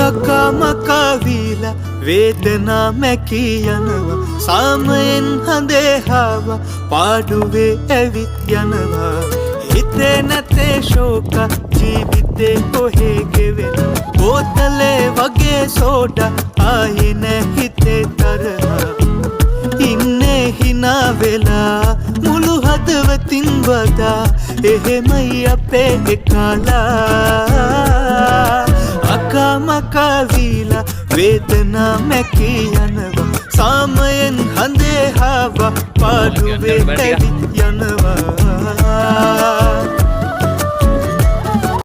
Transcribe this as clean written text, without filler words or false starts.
අකමකා වීලා වේදනා මැකී යනවා සාමයෙන් හඳේ හාවා පාඩුවේ ඇවිත් යනවා හිතේ නැතේ ශෝක ජීවිතේ කොහේ ගෙවෙන බෝතලේ වගේ සෝඩා ආයේ නැ හිතේ තරහා ඉන්නේ hina වෙලා මුළු හදවතින් වදා එහෙමයි අපේ එකලා අකමකා වීලා වේදනා මැකී යනවා සාමයෙන් හඳේ හාවා පාඩුවේ ඇවිත් යනවා